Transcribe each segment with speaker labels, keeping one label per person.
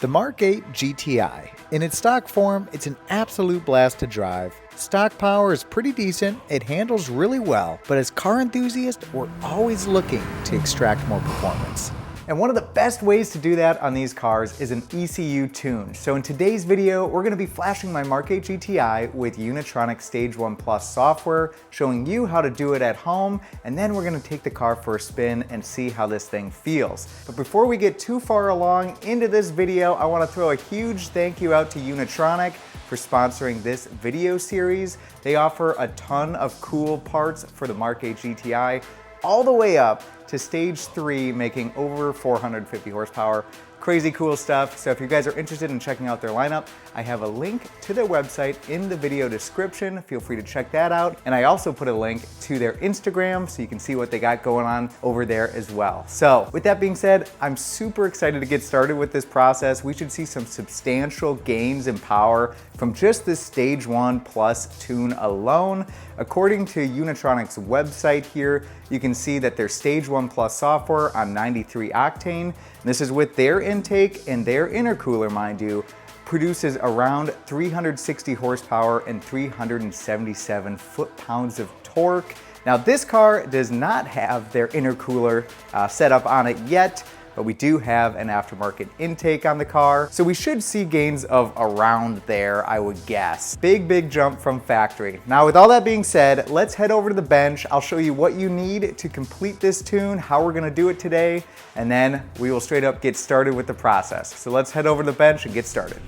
Speaker 1: The MK8 GTI. In its stock form, it's an absolute blast to drive. Stock power is pretty decent, it handles really well, but as car enthusiasts, we're always looking to extract more performance. And one of the best ways to do that on these cars is an ECU tune. So in today's video, we're gonna be flashing my MK8 GTI with Unitronic Stage 1 Plus software, showing you how to do it at home, and then we're gonna take the car for a spin and see how this thing feels. But before we get too far along into this video, I wanna throw a huge thank you out to Unitronic for sponsoring this video series. They offer a ton of cool parts for the MK8 GTI, all the way up to stage 3, making over 450 horsepower. Crazy cool stuff. So if you guys are interested in checking out their lineup, I have a link to their website in the video description. Feel free to check that out. And I also put a link to their Instagram so you can see what they got going on over there as well. So with that being said, I'm super excited to get started with this process. We should see some substantial gains in power from just this Stage 1 Plus tune alone. According to Unitronic's website here, you can see that their Stage 1 Plus software on 93 octane, this is with their intake and their intercooler, mind you, produces around 360 horsepower and 377 foot-pounds of torque. Now this car does not have their intercooler set up on it yet, but we do have an aftermarket intake on the car. So we should see gains of around there, I would guess. Big jump from factory. Now with all that being said, let's head over to the bench. I'll show you what you need to complete this tune, how we're gonna do it today, and then we will straight up get started with the process. So let's head over to the bench and get started.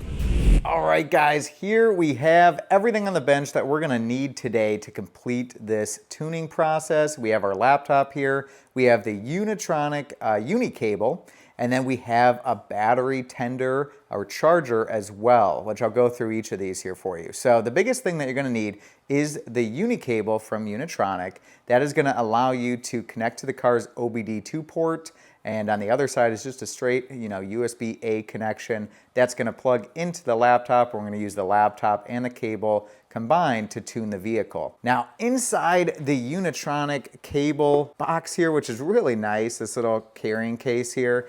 Speaker 1: All right guys, here we have everything on the bench that we're gonna need today to complete this tuning process. We have our laptop here, we have the Unitronic uni cable, and then we have a battery tender or charger as well, which I'll go through each of these here for you. So the biggest thing that you're gonna need is the uni cable from Unitronic. That is gonna allow you to connect to the car's OBD2 port, and on the other side is just a straight, USB-A connection. That's gonna plug into the laptop. We're gonna use the laptop and the cable combined to tune the vehicle. Now, inside the Unitronic cable box here, which is really nice, this little carrying case here,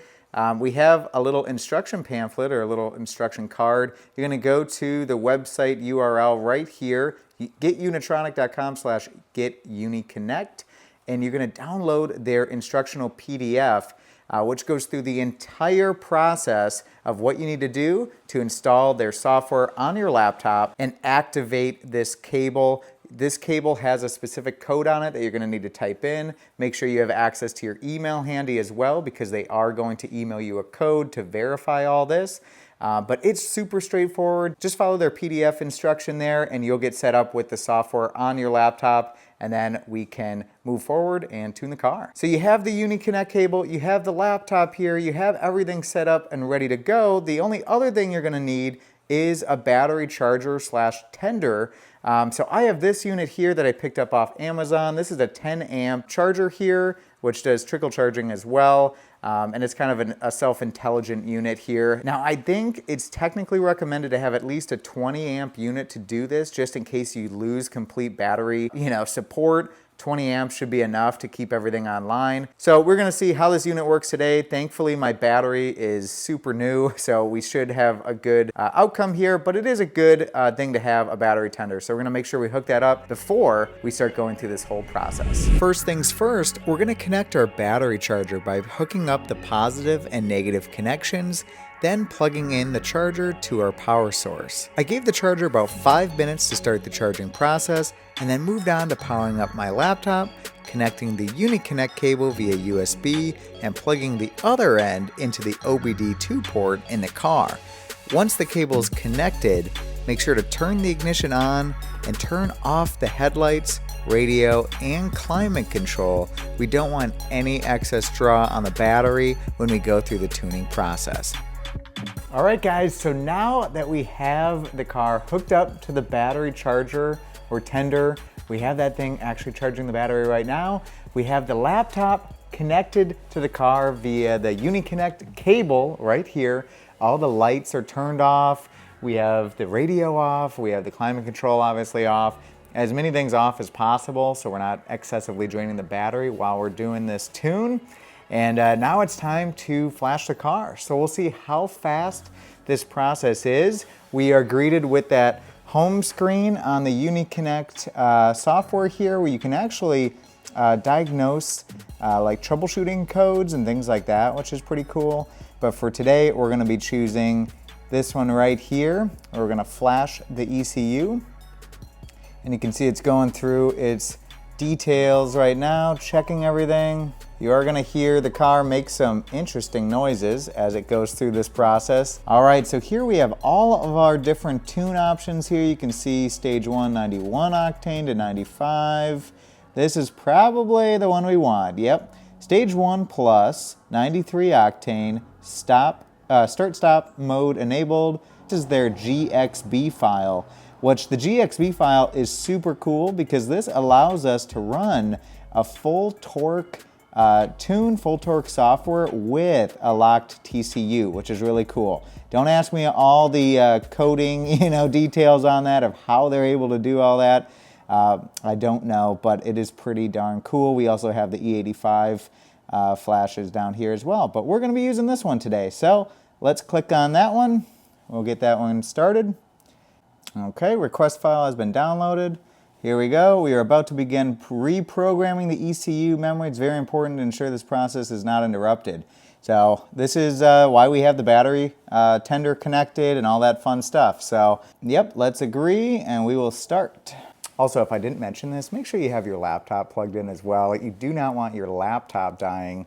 Speaker 1: we have a little instruction pamphlet or a little instruction card. You're gonna go to the website URL right here, getunitronic.com/getUniConnect, and you're gonna download their instructional PDF, which goes through the entire process of what you need to do to install their software on your laptop and activate this cable. This cable has a specific code on it that you're gonna need to type in. Make sure you have access to your email handy as well, because they are going to email you a code to verify all this. But it's super straightforward. Just follow their PDF instruction there and you'll get set up with the software on your laptop, and then we can move forward and tune the car. So you have the UniConnect cable, you have the laptop here, you have everything set up and ready to go. The only other thing you're gonna need is a battery charger / tender. So I have this unit here that I picked up off Amazon. This is a 10 amp charger here, which does trickle charging as well. And it's kind of a self-intelligent unit here. Now I think it's technically recommended to have at least a 20 amp unit to do this, just in case you lose complete battery, support. 20 amps should be enough to keep everything online. So we're gonna see how this unit works today. Thankfully, my battery is super new, so we should have a good outcome here, but it is a good thing to have a battery tender. So we're gonna make sure we hook that up before we start going through this whole process. First things first, we're gonna connect our battery charger by hooking up the positive and negative connections, then plugging in the charger to our power source. I gave the charger about 5 minutes to start the charging process, and then moved on to powering up my laptop, connecting the UniConnect cable via USB, and plugging the other end into the OBD2 port in the car. Once the cable is connected, make sure to turn the ignition on and turn off the headlights, radio, and climate control. We don't want any excess draw on the battery when we go through the tuning process. All right guys, so now that we have the car hooked up to the battery charger or tender, we have that thing actually charging the battery right now. We have the laptop connected to the car via the UniConnect cable right here. All the lights are turned off. We have the radio off. We have the climate control obviously off. As many things off as possible so we're not excessively draining the battery while we're doing this tune. And now it's time to flash the car. So we'll see how fast this process is, we are greeted with that home screen on the Unitronic software here, where you can actually diagnose like troubleshooting codes and things like that, which is pretty cool. But for today, we're gonna be choosing this one right here. We're gonna flash the ECU. And you can see it's going through its details right now, checking everything. You are gonna hear the car make some interesting noises as it goes through this process. All right, so here we have all of our different tune options here. You can see stage 1, 91 octane to 95. This is probably the one we want, yep. Stage 1 plus, 93 octane, start-stop mode enabled. This is their GXB file, which the GXB file is super cool because this allows us to run a full torque full torque software with a locked TCU, which is really cool. Don't ask me all the coding, details on that of how they're able to do all that. I don't know, but it is pretty darn cool. We also have the E85 flashes down here as well, but we're going to be using this one today. So let's click on that one. We'll get that one started. Okay, request file has been downloaded. Here we go. We are about to begin reprogramming the ECU memory. It's very important to ensure this process is not interrupted. So this is why we have the battery tender connected and all that fun stuff. So yep, let's agree and we will start. Also, if I didn't mention this, make sure you have your laptop plugged in as well. You do not want your laptop dying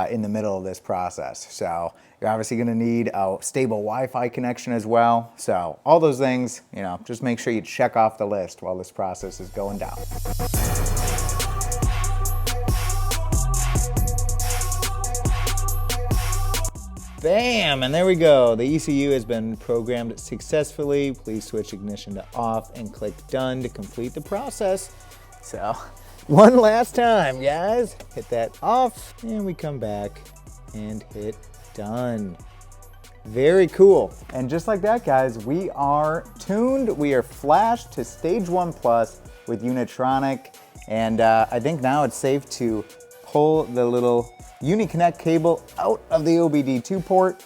Speaker 1: in the middle of this process. So you're obviously going to need a stable Wi-Fi connection as well. So all those things, just make sure you check off the list while this process is going down. Bam, and there we go. The ECU has been programmed successfully. Please switch ignition to off and click done to complete the process. So one last time, guys. Hit that off and we come back and hit done. Very cool. And just like that, guys, we are tuned. We are flashed to stage 1 plus with Unitronic. And I think now it's safe to pull the little Uniconnect cable out of the OBD2 port.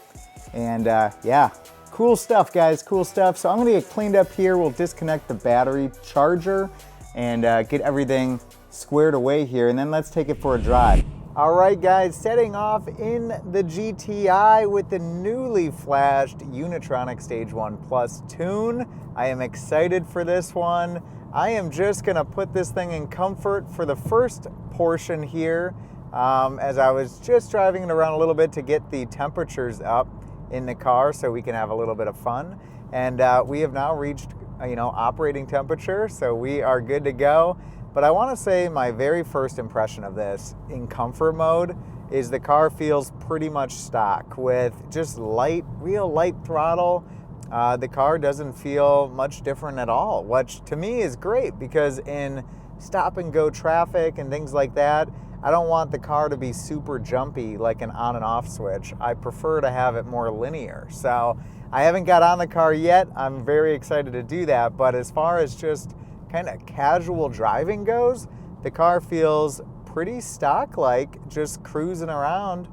Speaker 1: And yeah, cool stuff, guys, cool stuff. So I'm gonna get cleaned up here. We'll disconnect the battery charger and get everything squared away here. And then let's take it for a drive. All right, guys, setting off in the GTI with the newly flashed Unitronic Stage 1 Plus tune. I am excited for this one. I am just gonna put this thing in comfort for the first portion here. As I was just driving it around a little bit to get the temperatures up in the car so we can have a little bit of fun. And we have now reached, operating temperature, so we are good to go. But I want to say my very first impression of this in comfort mode is the car feels pretty much stock with just real light throttle. The car doesn't feel much different at all, which to me is great because in stop and go traffic and things like that, I don't want the car to be super jumpy like an on and off switch. I prefer to have it more linear. So I haven't got on the car yet. I'm very excited to do that. But as far as just kind of casual driving goes, the car feels pretty stock-like, just cruising around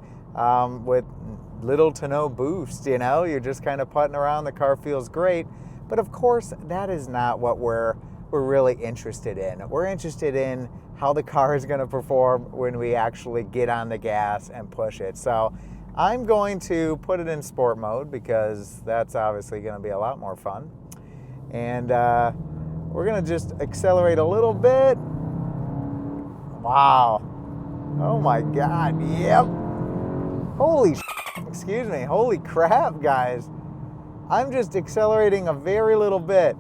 Speaker 1: with little to no boost, You're just kind of putting around, the car feels great. But of course, that is not what we're really interested in. We're interested in how the car is going to perform when we actually get on the gas and push it. So I'm going to put it in sport mode because that's obviously going to be a lot more fun. And we're going to just accelerate a little bit. Wow. Oh my God. Yep. Holy crap, guys. I'm just accelerating a very little bit.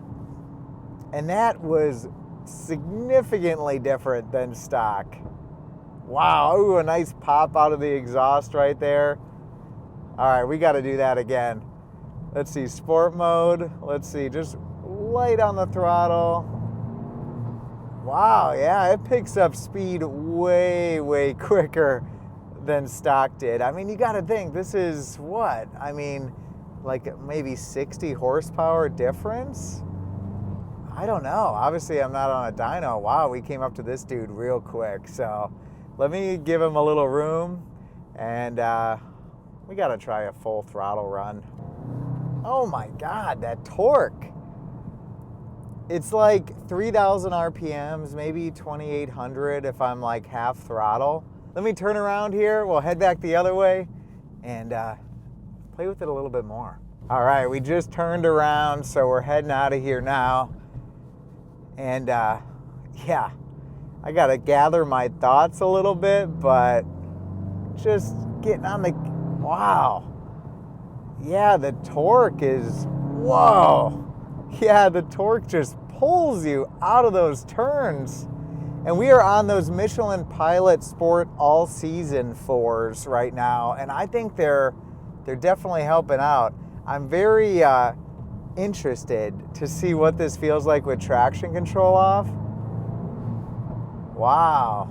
Speaker 1: And that was significantly different than stock. Wow, ooh, a nice pop out of the exhaust right there. All right, we got to do that again. Let's see, sport mode. Let's see, just light on the throttle. Wow, yeah, it picks up speed way, way quicker than stock did. I mean, you got to think, this is what? I mean, like maybe 60 horsepower difference? I don't know. Obviously, I'm not on a dyno. Wow, we came up to this dude real quick. So let me give him a little room, and we got to try a full throttle run. Oh my God, that torque. It's like 3,000 RPMs, maybe 2,800 if I'm like half throttle. Let me turn around here. We'll head back the other way and play with it a little bit more. All right, we just turned around, so we're heading out of here now. And yeah, I gotta gather my thoughts a little bit, but just getting on the, wow. Yeah, the torque is, whoa. Yeah, the torque just pulls you out of those turns. And we are on those Michelin Pilot Sport All Season 4s right now, and I think they're definitely helping out. I'm very interested to see what this feels like with traction control off. Wow.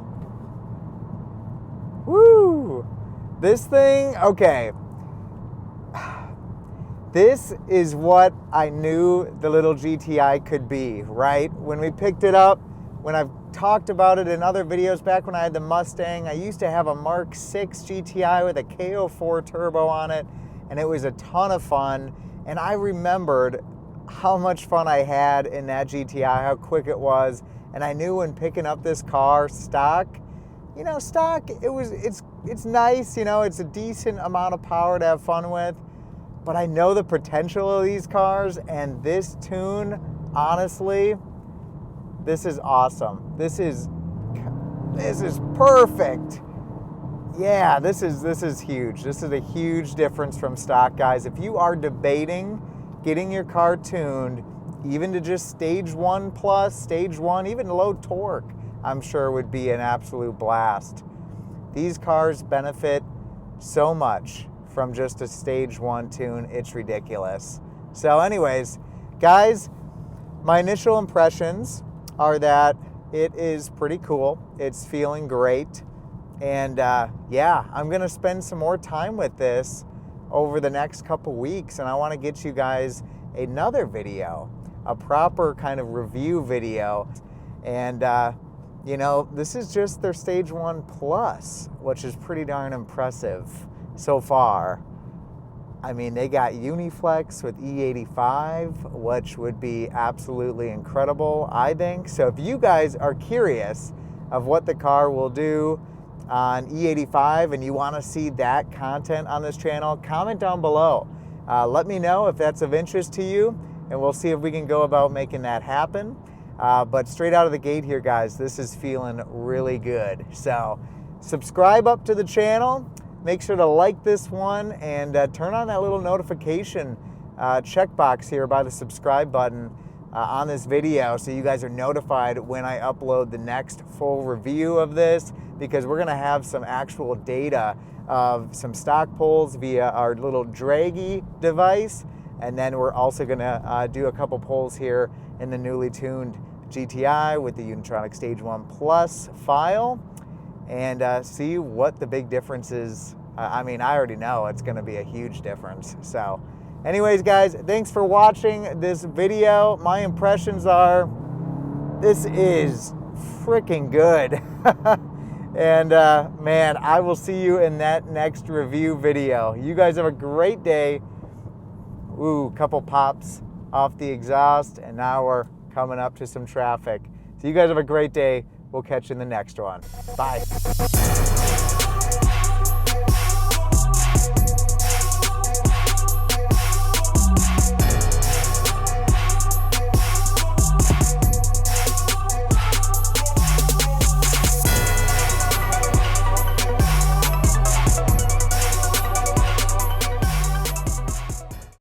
Speaker 1: Woo! This thing, okay. This is what I knew the little GTI could be, right? When we picked it up, when I've talked about it in other videos, back when I had the Mustang, I used to have a Mark 6 GTI with a KO4 turbo on it, and it was a ton of fun. And I remembered how much fun I had in that GTI, how quick it was. And I knew when picking up this car stock, you know, stock, it's nice, you know, it's a decent amount of power to have fun with. But I know the potential of these cars, and this tune, honestly, this is awesome. This is perfect. Yeah, this is huge. This is a huge difference from stock, guys. If you are debating getting your car tuned, even to just stage 1 plus, stage 1, even low torque, I'm sure would be an absolute blast. These cars benefit so much from just a stage 1 tune. It's ridiculous. So anyways, guys, my initial impressions are that it is pretty cool. It's feeling great. And yeah, I'm gonna spend some more time with this over the next couple weeks, and I wanna get you guys another video, a proper kind of review video. And you know, this is just their stage 1 plus, which is pretty darn impressive so far. I mean, they got Uniflex with E85, which would be absolutely incredible, I think. So if you guys are curious of what the car will do on E85 and you want to see that content on this channel, comment down below. Let me know if that's of interest to you, and we'll see if we can go about making that happen. But straight out of the gate here, guys, this is feeling really good. So subscribe up to the channel. Make sure to like this one and turn on that little notification checkbox here by the subscribe button on this video, so you guys are notified when I upload the next full review of this, because we're gonna have some actual data of some stock pulls via our little draggy device, and then we're also gonna do a couple pulls here in the newly tuned GTI with the Unitronic Stage 1 Plus file, and see what the big difference is. I mean, I already know it's gonna be a huge difference. So anyways, guys, thanks for watching this video. My impressions are, this is freaking good. And man, I will see you in that next review video. You guys have a great day. Ooh, couple pops off the exhaust, and now we're coming up to some traffic. So you guys have a great day. We'll catch you in the next one. Bye.